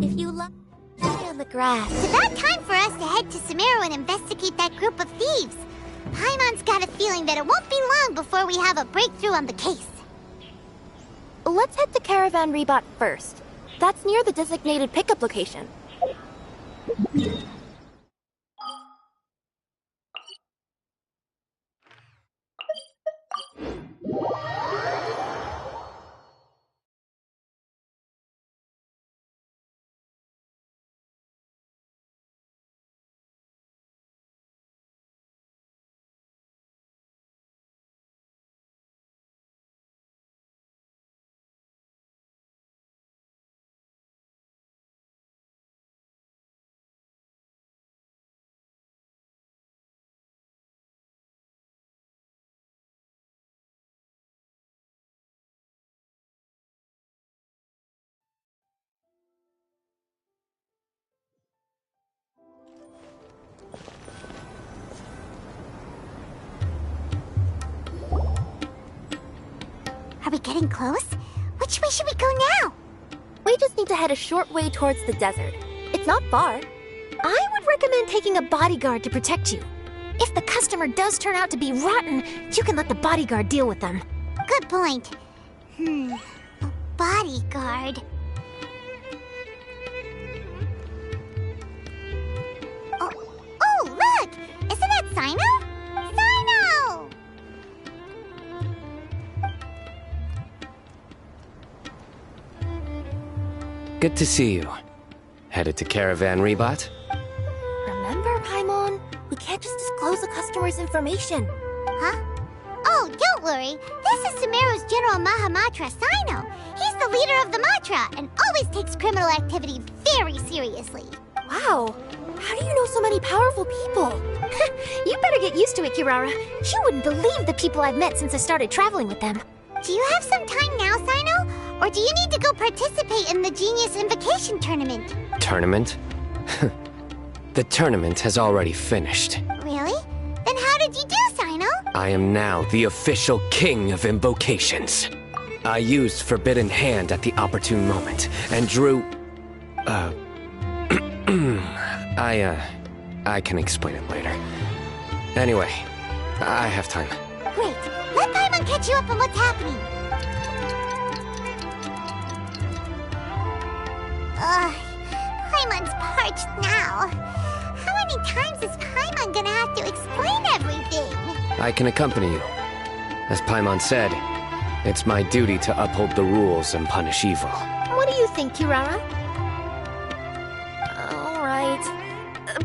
If you lie on the grass. It's about time for us to head to Sumeru and investigate that group of thieves. Paimon's got a feeling that it won't be long before we have a breakthrough on the case. Let's head to Caravan Rebot first. That's near the designated pickup location. Are we getting close? Which way should we go now? We just need to head a short way towards the desert. It's not far. I would recommend taking a bodyguard to protect you. If the customer does turn out to be rotten, you can let the bodyguard deal with them. Good point. A bodyguard. Oh, look! Isn't that Sino? Sino! Good to see you. Headed to Caravan Rebot? Remember, Paimon? We can't just disclose the customer's information. Huh? Oh, don't worry. This is Sumeru's General Mahamatra, Sino. He's the leader of the Matra and always takes criminal activity very seriously. Wow. How do you know so many powerful people? You better get used to it, Kirara. You wouldn't believe the people I've met since I started traveling with them. Do you have some time now, Sino? Or do you need to go participate in the Genius Invocation Tournament? Tournament? The tournament has already finished. Really? Then how did you do, Sino? I am now the official king of invocations. I used Forbidden Hand at the opportune moment, and drew... I can explain it later. Anyway, I have time. Great. Let Paimon catch you up on what's happening. Paimon's parched now. How many times is Paimon gonna have to explain everything? I can accompany you. As Paimon said, it's my duty to uphold the rules and punish evil. What do you think, Kirara? Alright.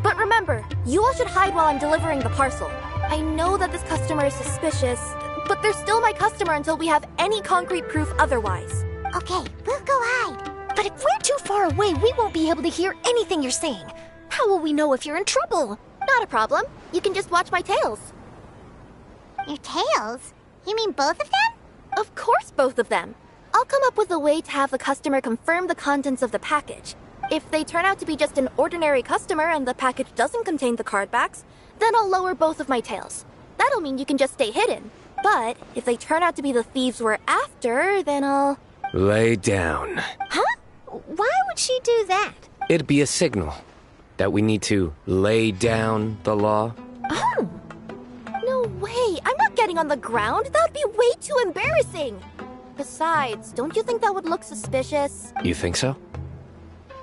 But remember, you all should hide while I'm delivering the parcel. I know that this customer is suspicious, but they're still my customer until we have any concrete proof otherwise. Okay, we'll go hide. But if we're too far away, we won't be able to hear anything you're saying. How will we know if you're in trouble? Not a problem. You can just watch my tails. Your tails? You mean both of them? Of course, both of them. I'll come up with a way to have the customer confirm the contents of the package. If they turn out to be just an ordinary customer and the package doesn't contain the card backs, then I'll lower both of my tails. That'll mean you can just stay hidden. But if they turn out to be the thieves we're after, then I'll... Lay down. Huh? Why would she do that? It'd be a signal that we need to lay down the law. Oh! No way! I'm not getting on the ground! That would be way too embarrassing! Besides, don't you think that would look suspicious? You think so?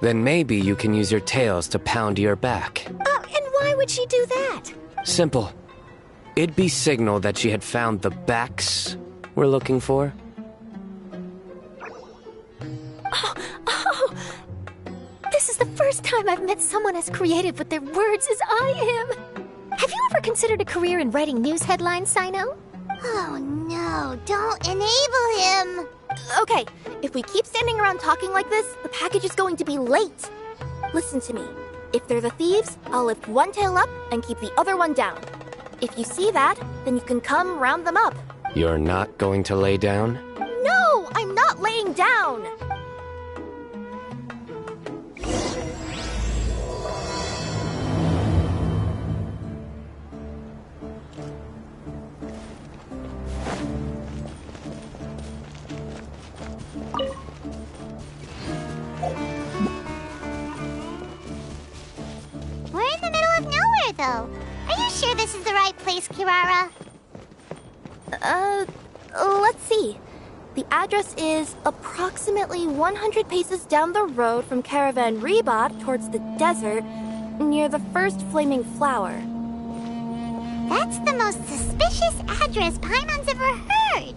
Then maybe you can use your tails to pound your back. And why would she do that? Simple. It'd be signal that she had found the backs we're looking for. Oh! This is the first time I've met someone as creative with their words as I am. Have you ever considered a career in writing news headlines, Sino? Oh no, don't enable him! Okay, if we keep standing around talking like this, the package is going to be late. Listen to me. If they're the thieves, I'll lift one tail up and keep the other one down. If you see that, then you can come round them up. You're not going to lay down? No, I'm not laying down! We're in the middle of nowhere, though. Are you sure this is the right place, Kirara? Let's see. The address is approximately 100 paces down the road from Caravan Reebot towards the desert, near the first flaming flower. That's the most suspicious address Paimon's ever heard.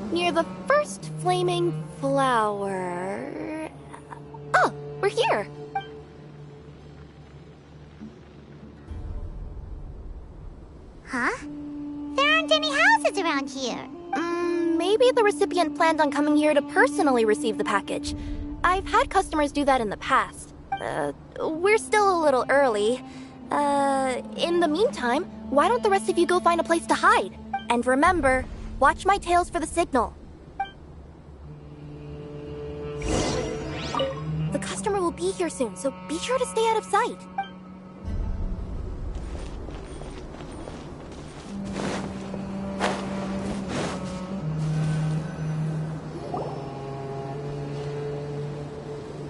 Near the first flaming flower... Oh, we're here! Huh? There aren't any houses around here. Maybe the recipient planned on coming here to personally receive the package. I've had customers do that in the past. We're still a little early. In the meantime, why don't the rest of you go find a place to hide? And remember, watch my tails for the signal. The customer will be here soon, so be sure to stay out of sight.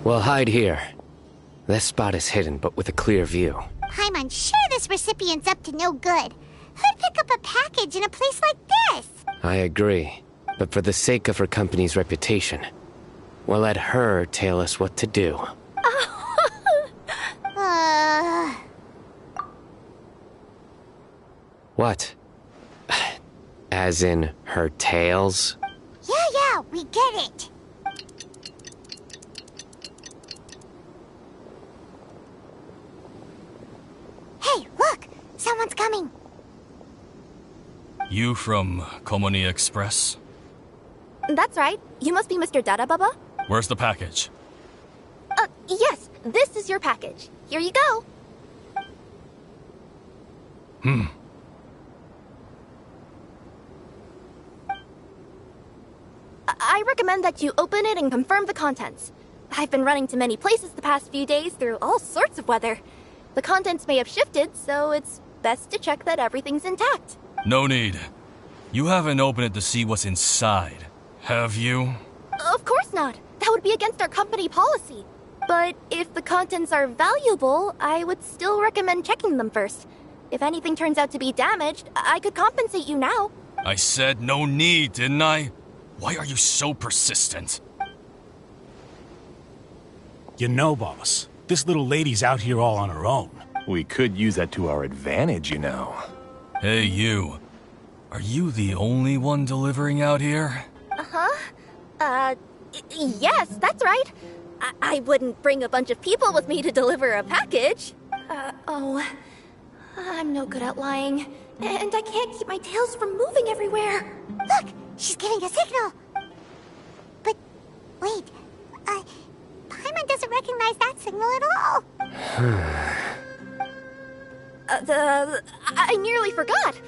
We'll hide here. This spot is hidden, but with a clear view. Paimon's sure this recipient's up to no good. Who'd pick up a package in a place like this? I agree. But for the sake of her company's reputation, we'll let her tell us what to do. What? As in her tails? Yeah, we get it. Hey, look! Someone's coming. You from Komoni Express? That's right. You must be Mr. Dada Baba? Where's the package? Yes. This is your package. Here you go. I recommend that you open it and confirm the contents. I've been running to many places the past few days through all sorts of weather. The contents may have shifted, so it's best to check that everything's intact. No need. You haven't opened it to see what's inside, have you? Of course not. That would be against our company policy. But if the contents are valuable, I would still recommend checking them first. If anything turns out to be damaged, I could compensate you now. I said no need, didn't I? Why are you so persistent? You know, boss, this little lady's out here all on her own. We could use that to our advantage, you know. Hey, you. Are you the only one delivering out here? Yes, that's right. I wouldn't bring a bunch of people with me to deliver a package. I'm no good at lying. And I can't keep my tails from moving everywhere. Look! She's giving a signal! But, wait, Paimon doesn't recognize that signal at all! I nearly forgot.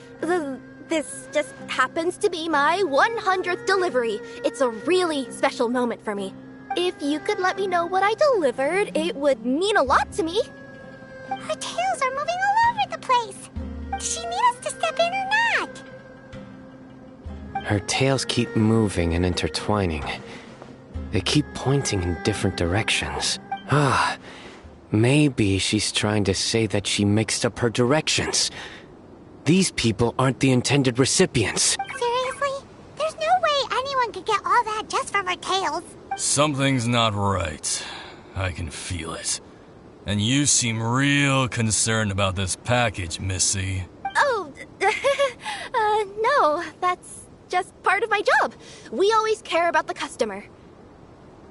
This just happens to be my 100th delivery. It's a really special moment for me. If you could let me know what I delivered, it would mean a lot to me. Her tails are moving all over the place! Does she need us to step in or not? Her tails keep moving and intertwining. They keep pointing in different directions. Maybe she's trying to say that she mixed up her directions. These people aren't the intended recipients. Seriously? There's no way anyone could get all that just from her tails. Something's not right. I can feel it. And you seem real concerned about this package, Missy. Oh, no, that's just part of my job. We always care about the customer.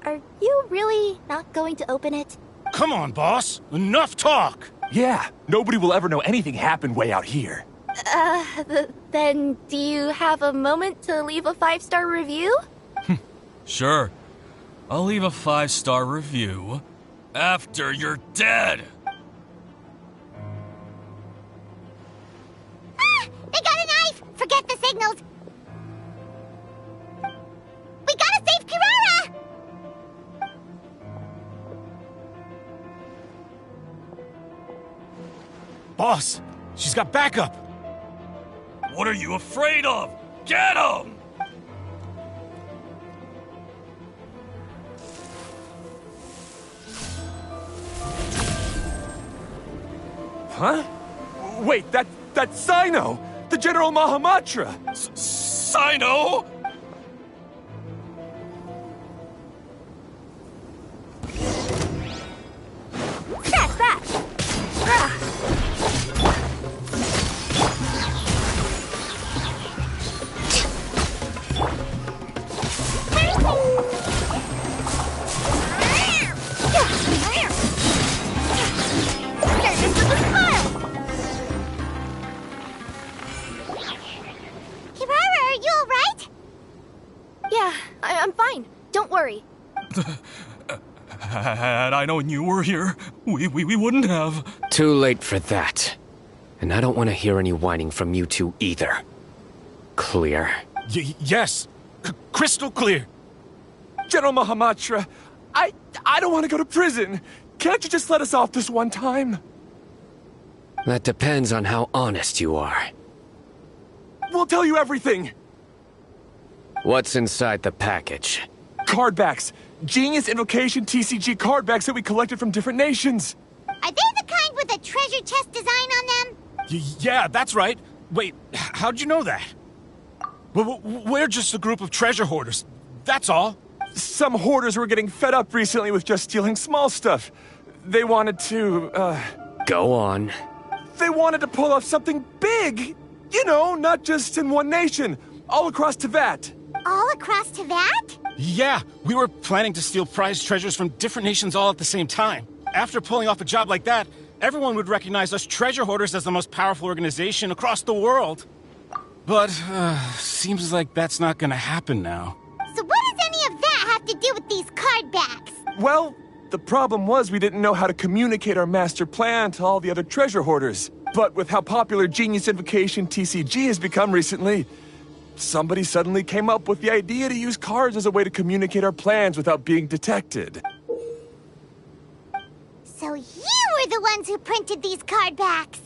Are you really not going to open it? Come on, boss. Enough talk. Yeah, nobody will ever know anything happened way out here. Then do you have a moment to leave a 5-star review? Sure. I'll leave a 5-star review after you're dead. Ah! They got a knife! Forget the signals! We gotta save Kirara! Boss, she's got backup. What are you afraid of? Get him! Huh? Wait, that's Sino! The General Mahamatra! Sino? That's that! Kirara, are you alright? Yeah, I'm fine. Don't worry. Had I known you were here, we wouldn't have. Too late for that. And I don't want to hear any whining from you two either. Clear? Yes. Crystal clear. General Mahamatra, I don't want to go to prison. Can't you just let us off this one time? That depends on how honest you are. We'll tell you everything. What's inside the package? Card backs. Genius Invocation TCG card backs that we collected from different nations. Are they the kind with a treasure chest design on them? Yeah, that's right. Wait, how'd you know that? We're just a group of treasure hoarders. That's all. Some hoarders were getting fed up recently with just stealing small stuff. They wanted to, Go on. They wanted to pull off something big. You know, not just in one nation. All across Teyvat. All across Teyvat? Yeah, we were planning to steal prized treasures from different nations all at the same time. After pulling off a job like that, everyone would recognize us treasure hoarders as the most powerful organization across the world. But, seems like that's not gonna happen now. So what does any of that have to do with these card backs? Well, the problem was we didn't know how to communicate our master plan to all the other treasure hoarders. But with how popular Genius Invocation TCG has become recently, somebody suddenly came up with the idea to use cards as a way to communicate our plans without being detected. So you were the ones who printed these card backs?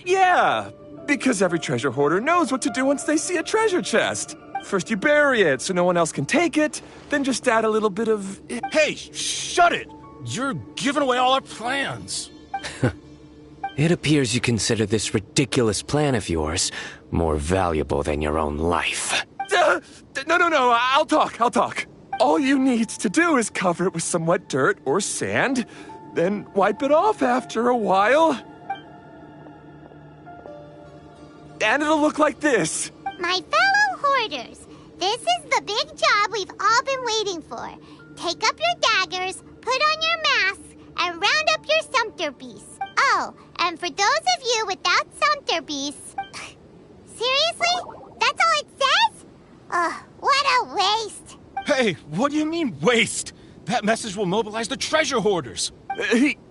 Yeah, because every treasure hoarder knows what to do once they see a treasure chest. First you bury it so no one else can take it, then just add a little bit of... Hey, shut it! You're giving away all our plans. It appears you consider this ridiculous plan of yours more valuable than your own life. No, I'll talk. All you need to do is cover it with some wet dirt or sand, then wipe it off after a while. And it'll look like this. My fellow hoarders, this is the big job we've all been waiting for. Take up your daggers, put on your masks, and round up your sumpter beasts. Oh, and for those of you without sumpter beasts... Seriously? That's all it says? Ugh, what a waste. Hey, what do you mean, waste? That message will mobilize the treasure hoarders.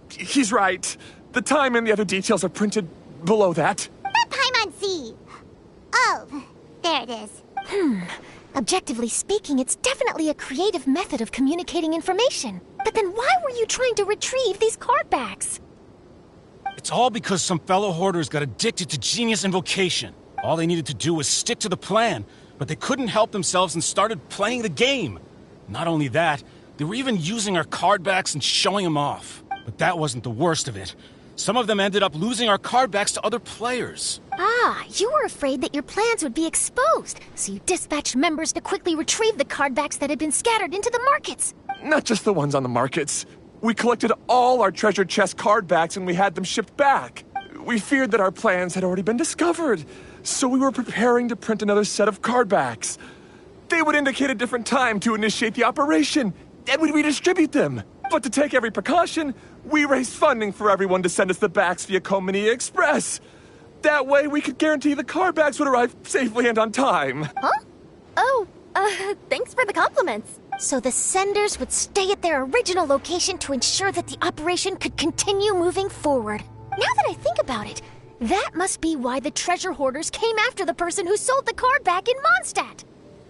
He's right. The time and the other details are printed below that. That Paimon-si. Oh, there it is. Objectively speaking, it's definitely a creative method of communicating information. But then why were you trying to retrieve these card backs? It's all because some fellow hoarders got addicted to Genius Invocation. All they needed to do was stick to the plan, but they couldn't help themselves and started playing the game. Not only that, they were even using our card backs and showing them off. But that wasn't the worst of it. Some of them ended up losing our card backs to other players. Ah, you were afraid that your plans would be exposed, so you dispatched members to quickly retrieve the card backs that had been scattered into the markets. Not just the ones on the markets. We collected all our treasure chest card backs and we had them shipped back. We feared that our plans had already been discovered, so we were preparing to print another set of card backs. They would indicate a different time to initiate the operation, and we'd redistribute them. But to take every precaution, we raised funding for everyone to send us the backs via Komini Express. That way we could guarantee the card backs would arrive safely and on time. Huh? Oh, thanks for the compliments. So the senders would stay at their original location to ensure that the operation could continue moving forward. Now that I think about it, that must be why the treasure hoarders came after the person who sold the card back in Mondstadt.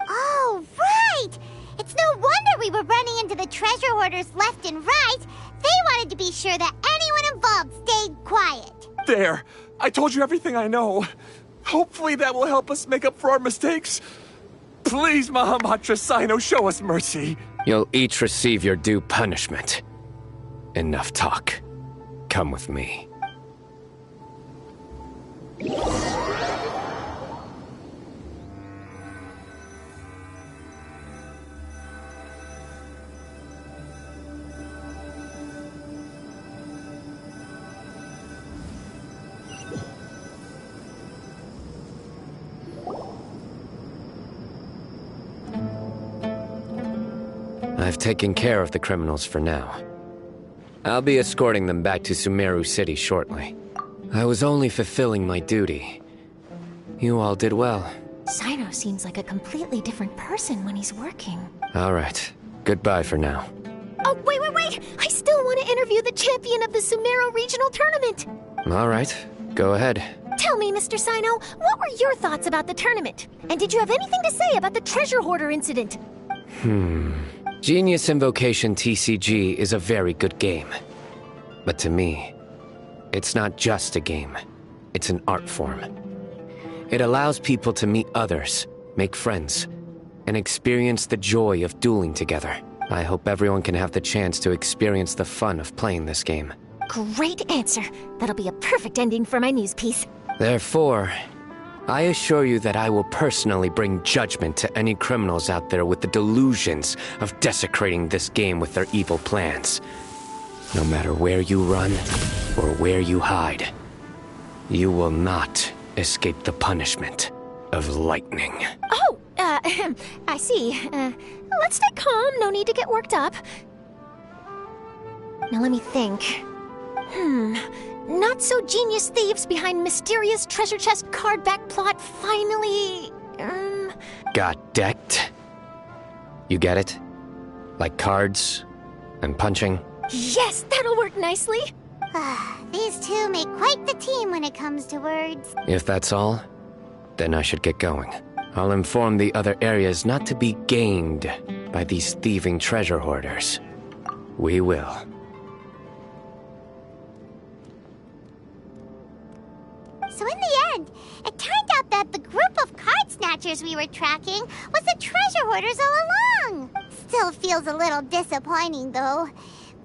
Oh, right! It's no wonder we were running into the treasure hoarders left and right. They wanted to be sure that anyone involved stayed quiet. There, I told you everything I know. Hopefully that will help us make up for our mistakes. Please, Mahamatra Sino, show us mercy. You'll each receive your due punishment. Enough talk. Come with me. I've taken care of the criminals for now. I'll be escorting them back to Sumeru City shortly. I was only fulfilling my duty. You all did well. Sino seems like a completely different person when he's working. All right. Goodbye for now. Oh, wait! I still want to interview the champion of the Sumeru Regional Tournament! All right. Go ahead. Tell me, Mr. Sino, what were your thoughts about the tournament? And did you have anything to say about the treasure hoarder incident? Genius Invocation TCG is a very good game. But to me, it's not just a game. It's an art form. It allows people to meet others, make friends, and experience the joy of dueling together. I hope everyone can have the chance to experience the fun of playing this game. Great answer. That'll be a perfect ending for my news piece. Therefore, I assure you that I will personally bring judgment to any criminals out there with the delusions of desecrating this game with their evil plans. No matter where you run or where you hide, you will not escape the punishment of lightning. Oh, I see. Let's stay calm. No need to get worked up. Now let me think. Not so genius thieves behind mysterious treasure chest card back plot finally... Got decked? You get it? Like cards and punching? Yes, that'll work nicely. These two make quite the team when it comes to words. If that's all, then I should get going. I'll inform the other areas not to be gamed by these thieving treasure hoarders. We will. So in the end, it turned out that the group of card snatchers we were tracking was the treasure hoarders all along. Still feels a little disappointing, though.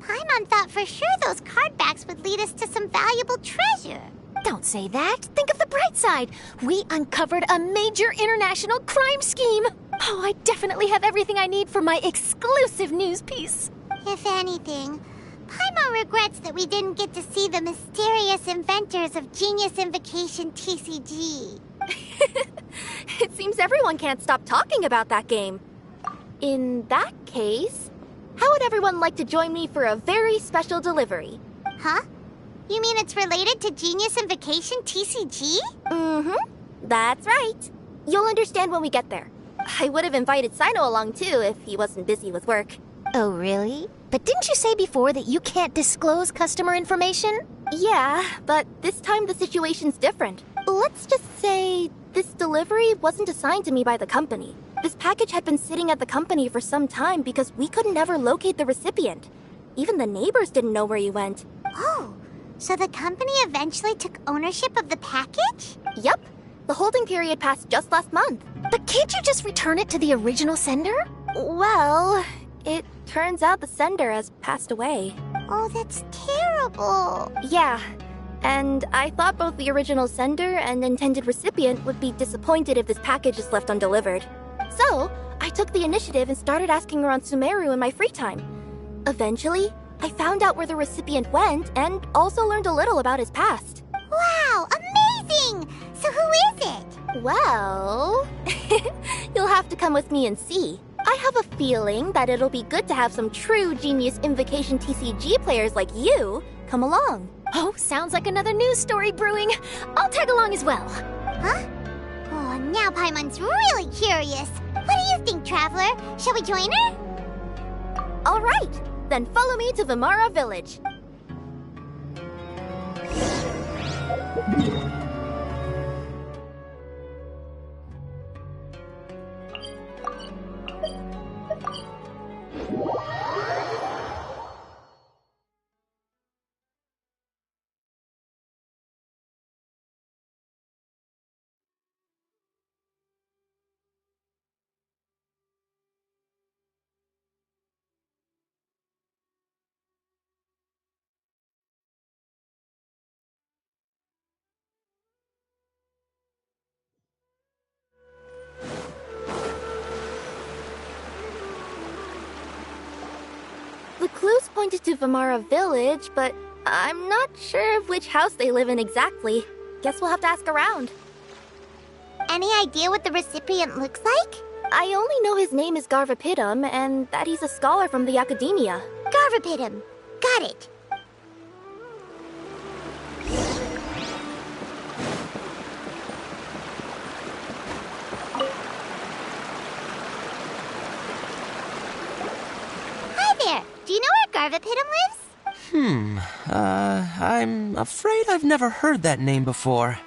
Paimon thought for sure those card backs would lead us to some valuable treasure. Don't say that. Think of the bright side. We uncovered a major international crime scheme. Oh, I definitely have everything I need for my exclusive news piece. If anything, Paimon regrets that we didn't get to see the mysterious inventors of Genius Invocation TCG. It seems everyone can't stop talking about that game. In that case, how would everyone like to join me for a very special delivery? Huh? You mean it's related to Genius Invocation TCG? That's right. You'll understand when we get there. I would have invited Sino along too if he wasn't busy with work. Oh, really? But didn't you say before that you can't disclose customer information? Yeah, but this time the situation's different. Let's just say this delivery wasn't assigned to me by the company. This package had been sitting at the company for some time because we could never locate the recipient. Even the neighbors didn't know where he went. Oh, so the company eventually took ownership of the package? Yep. The holding period passed just last month. But can't you just return it to the original sender? Well, it turns out the sender has passed away. Oh, that's terrible. Yeah, and I thought both the original sender and intended recipient would be disappointed if this package is left undelivered. So, I took the initiative and started asking around Sumeru in my free time. Eventually, I found out where the recipient went and also learned a little about his past. Wow, amazing! So who is it? Well, you'll have to come with me and see. I have a feeling that it'll be good to have some true Genius Invocation TCG players like you come along. Oh, sounds like another news story brewing. I'll tag along as well. Huh? Oh, now Paimon's really curious. What do you think, Traveler? Shall we join her? All right, then follow me to Vimara Village. The clues pointed to Vimara Village, but I'm not sure of which house they live in exactly. Guess we'll have to ask around. Any idea what the recipient looks like? I only know his name is Garvapitum and that he's a scholar from the Academia. Garvapitum. Got it. Hi there. Do you know where Garvapitum lives? I'm afraid I've never heard that name before.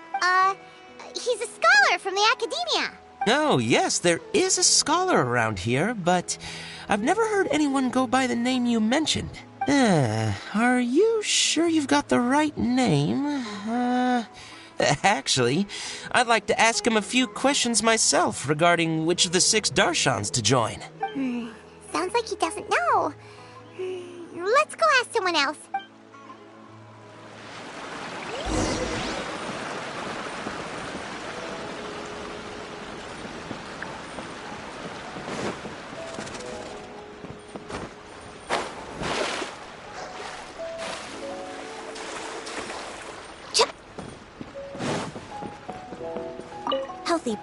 He's a scholar from the Academia. Oh, yes, there is a scholar around here, but I've never heard anyone go by the name you mentioned. Are you sure you've got the right name? Actually, I'd like to ask him a few questions myself regarding which of the 6 Darshans to join. Sounds like he doesn't know. Let's go ask someone else. Healthy.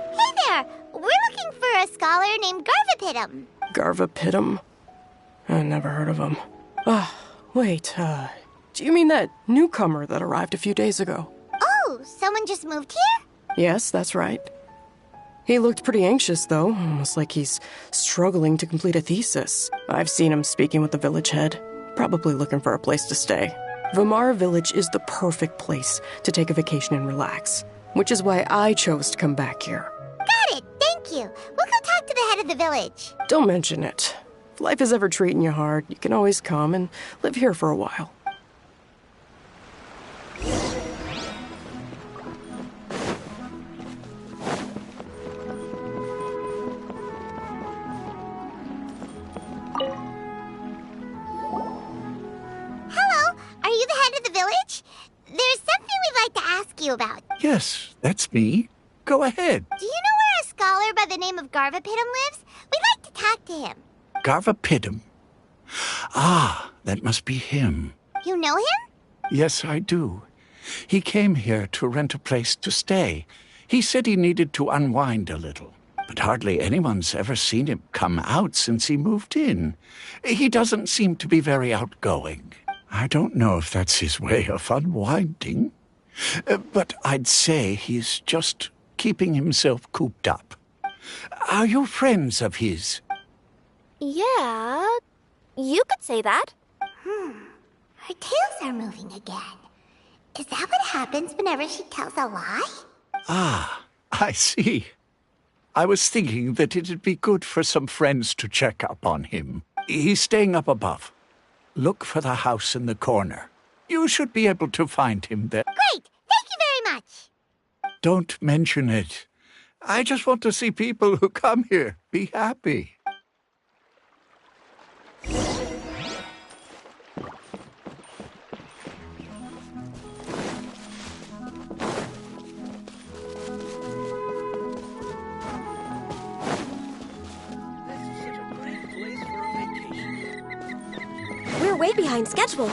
Hey there! We're looking for a scholar named Garvapitum. Garvapitum? I never heard of him. Wait, do you mean that newcomer that arrived a few days ago? Oh, someone just moved here? Yes, that's right. He looked pretty anxious, though, almost like he's struggling to complete a thesis. I've seen him speaking with the village head, probably looking for a place to stay. Vimara Village is the perfect place to take a vacation and relax, which is why I chose to come back here. Got it, thank you. We'll go talk to the head of the village. Don't mention it. If life is ever treating you hard, you can always come and live here for a while. Hello, are you the head of the village? There's something we'd like to ask you about. Yes, that's me. Go ahead. Do you know where a scholar by the name of Garvapitum lives? We'd like to talk to him. Garvapitum. Ah, that must be him. You know him? Yes, I do. He came here to rent a place to stay. He said he needed to unwind a little. But hardly anyone's ever seen him come out since he moved in. He doesn't seem to be very outgoing. I don't know if that's his way of unwinding. But I'd say he's just keeping himself cooped up. Are you friends of his? Yeah, you could say that. Her tails are moving again. Is that what happens whenever she tells a lie? Ah, I see. I was thinking that it'd be good for some friends to check up on him. He's staying up above. Look for the house in the corner. You should be able to find him there. Great! Thank you very much! Don't mention it. I just want to see people who come here be happy. This is such a great place for a vacation. way behind schedule.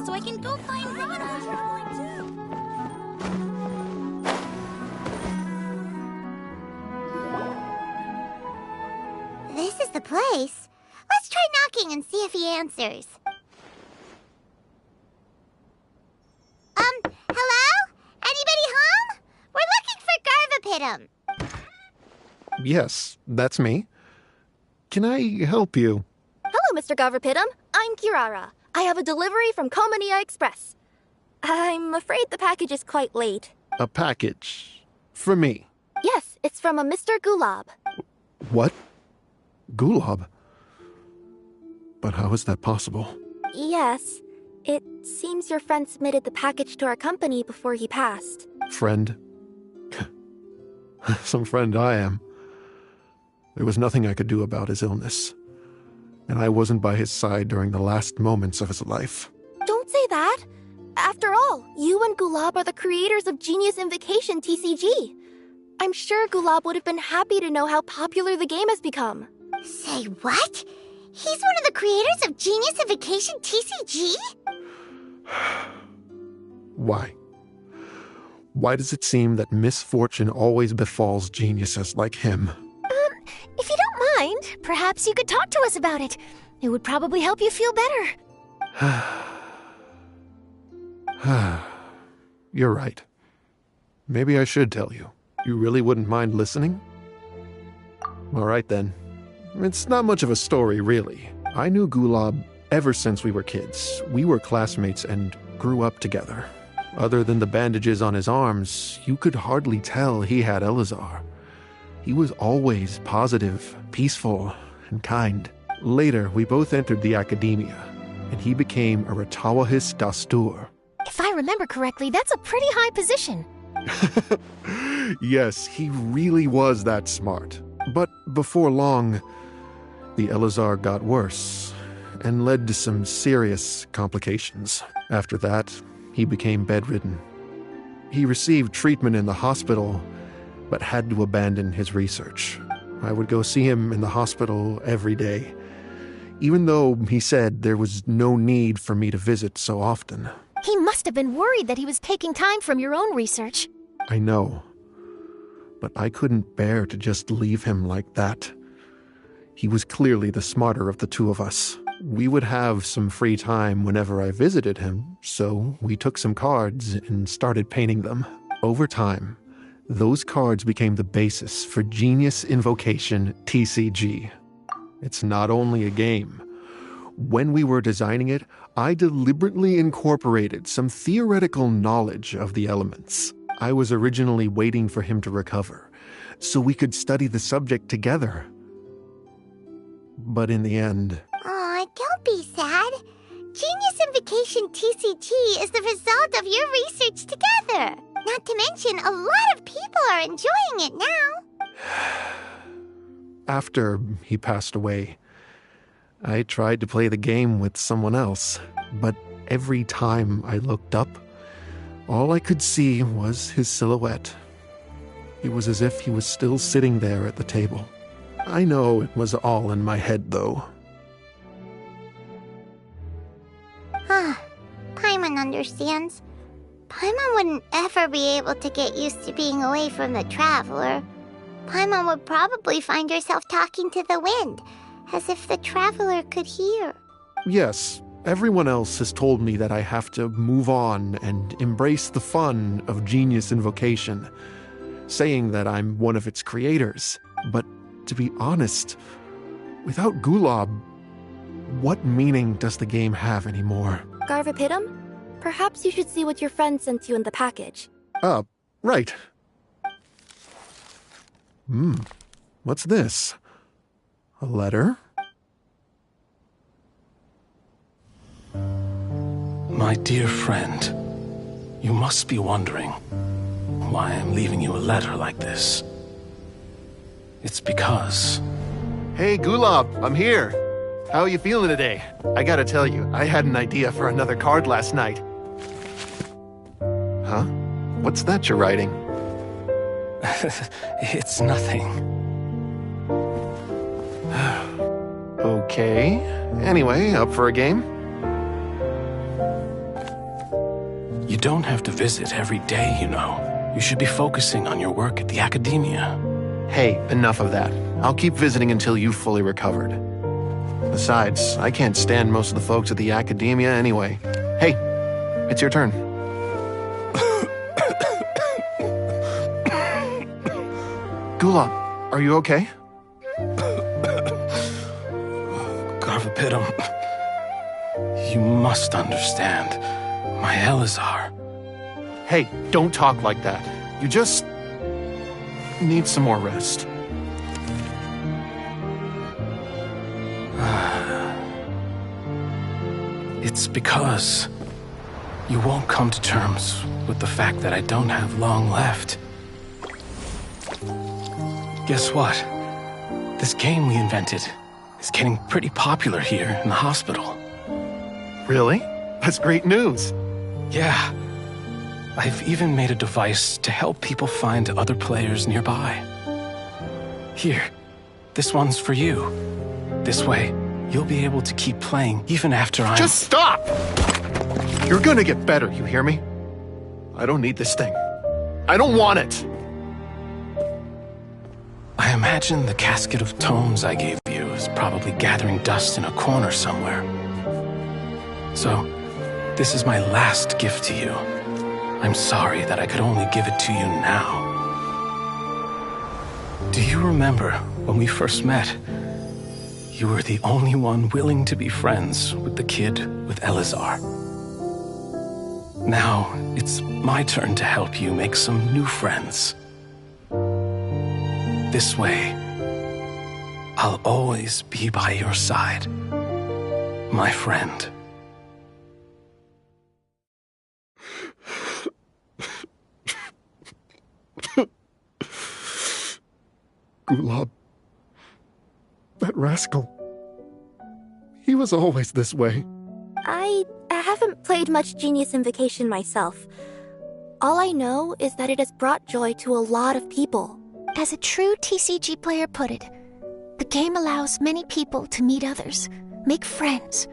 So I can go find Rana. This is the place. Let's try knocking and see if he answers. Hello? Anybody home? We're looking for Garvapitum. Yes, that's me. Can I help you? Hello, Mr. Garvapitum. I'm Kirara. I have a delivery from Komania Express. I'm afraid the package is quite late. A package. For me. Yes, it's from a Mr. Gulab. What? Gulab? But how is that possible? Yes. It seems your friend submitted the package to our company before he passed. Friend? Some friend I am. There was nothing I could do about his illness. And I wasn't by his side during the last moments of his life. Don't say that. After all, you and Gulab are the creators of Genius Invocation TCG. I'm sure Gulab would have been happy to know how popular the game has become. Say what? He's one of the creators of Genius Invocation TCG? Why? Why does it seem that misfortune always befalls geniuses like him? If you don't mind, perhaps you could talk to us about it. It would probably help you feel better. You're right. Maybe I should tell you. You really wouldn't mind listening? All right then. It's not much of a story, really. I knew Gulab ever since we were kids. We were classmates and grew up together. Other than the bandages on his arms, you could hardly tell he had Elazar. He was always positive, peaceful, and kind. Later, we both entered the academia, and he became a Ratawahis Dastur. If I remember correctly, that's a pretty high position. Yes, he really was that smart. But before long, the Elazar got worse and led to some serious complications. After that, he became bedridden. He received treatment in the hospital, but had to abandon his research. I would go see him in the hospital every day, even though he said there was no need for me to visit so often. He must have been worried that he was taking time from your own research. I know, but I couldn't bear to just leave him like that. He was clearly the smarter of the two of us. We would have some free time whenever I visited him, so we took some cards and started painting them. Over time, those cards became the basis for Genius Invocation TCG. It's not only a game. When we were designing it, I deliberately incorporated some theoretical knowledge of the elements. I was originally waiting for him to recover, so we could study the subject together. But in the end... Aw, don't be sad. Genius Invocation TCG is the result of your research together. Not to mention, a lot of people are enjoying it now. After he passed away, I tried to play the game with someone else, but every time I looked up, all I could see was his silhouette. It was as if he was still sitting there at the table. I know it was all in my head, though. Paimon understands. Paimon wouldn't ever be able to get used to being away from the Traveler. Paimon would probably find herself talking to the wind, as if the Traveler could hear. Yes, everyone else has told me that I have to move on and embrace the fun of Genius Invocation, saying that I'm one of its creators. But to be honest, without Gulab, what meaning does the game have anymore? Garvapitum, perhaps you should see what your friend sent you in the package. Right. What's this? A letter? My dear friend, you must be wondering why I'm leaving you a letter like this. It's because... Hey, Gulab, I'm here. How are you feeling today? I gotta tell you, I had an idea for another card last night. Huh? What's that you're writing? It's nothing. Okay. Anyway, up for a game? You don't have to visit every day, you know. You should be focusing on your work at the academia. Hey, enough of that. I'll keep visiting until you've fully recovered. Besides, I can't stand most of the folks at the academia anyway. Hey, it's your turn. Gulab, are you okay? Garvapitum, you must understand. My Elazar. Hey, don't talk like that. You just need some more rest. It's because you won't come to terms with the fact that I don't have long left. Guess what? This game we invented is getting pretty popular here in the hospital. Really? That's great news. Yeah. I've even made a device to help people find other players nearby. Here, this one's for you. This way, you'll be able to keep playing even after I'm— Just stop! You're gonna get better, you hear me? I don't need this thing. I don't want it! I imagine the casket of tomes I gave you is probably gathering dust in a corner somewhere. So, this is my last gift to you. I'm sorry that I could only give it to you now. Do you remember when we first met? You were the only one willing to be friends with the kid with Elazar. Now, it's my turn to help you make some new friends. This way, I'll always be by your side, my friend. Gulab. That rascal. He was always this way. I haven't played much Genius Invocation myself. All I know is that it has brought joy to a lot of people. As a true TCG player put it, the game allows many people to meet others, make friends,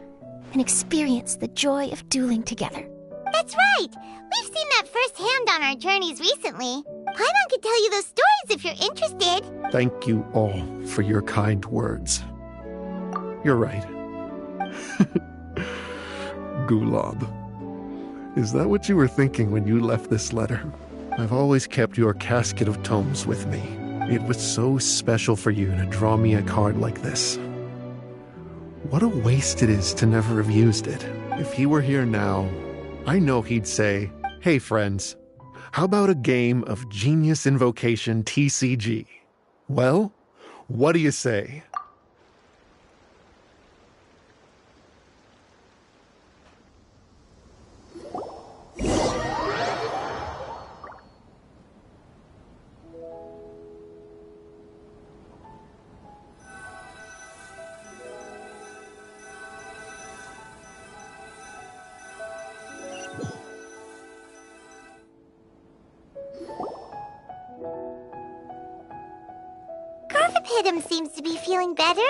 and experience the joy of dueling together. That's right! We've seen that firsthand on our journeys recently. Paimon could tell you those stories if you're interested. Thank you all for your kind words. You're right. Gulab. Is that what you were thinking when you left this letter? I've always kept your casket of tomes with me. It was so special for you to draw me a card like this. What a waste it is to never have used it. If he were here now, I know he'd say, "Hey friends, how about a game of Genius Invocation TCG?" Well, what do you say? Garvapitum seems to be feeling better.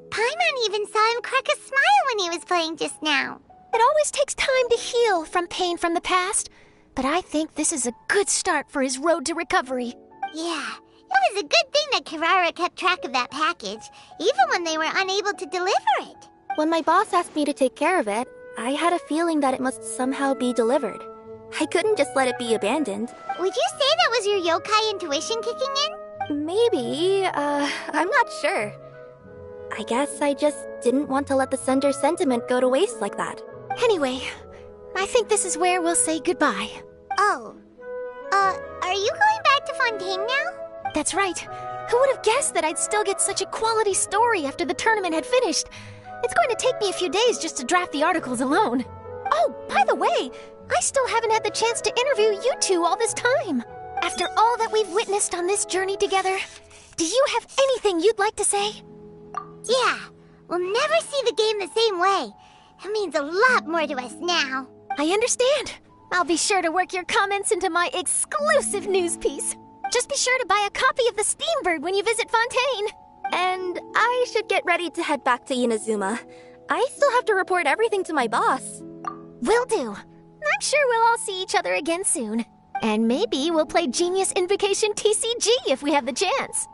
Paimon even saw him crack a smile when he was playing just now. It always takes time to heal from pain from the past, but I think this is a good start for his road to recovery. Yeah, it was a good thing that Kirara kept track of that package, even when they were unable to deliver it. When my boss asked me to take care of it, I had a feeling that it must somehow be delivered. I couldn't just let it be abandoned. Would you say that was your yokai intuition kicking in? Maybe, I'm not sure. I guess I just didn't want to let the sender's sentiment go to waste like that. Anyway, I think this is where we'll say goodbye. Oh. Are you going back to Fontaine now? That's right. Who would have guessed that I'd still get such a quality story after the tournament had finished? It's going to take me a few days just to draft the articles alone. Oh, by the way, I still haven't had the chance to interview you two all this time. After all that we've witnessed on this journey together, do you have anything you'd like to say? Yeah, we'll never see the game the same way. It means a lot more to us now. I understand. I'll be sure to work your comments into my exclusive news piece. Just be sure to buy a copy of the Steambird when you visit Fontaine. And I should get ready to head back to Inazuma. I still have to report everything to my boss. Will do. I'm sure we'll all see each other again soon. And maybe we'll play Genius Invocation TCG if we have the chance.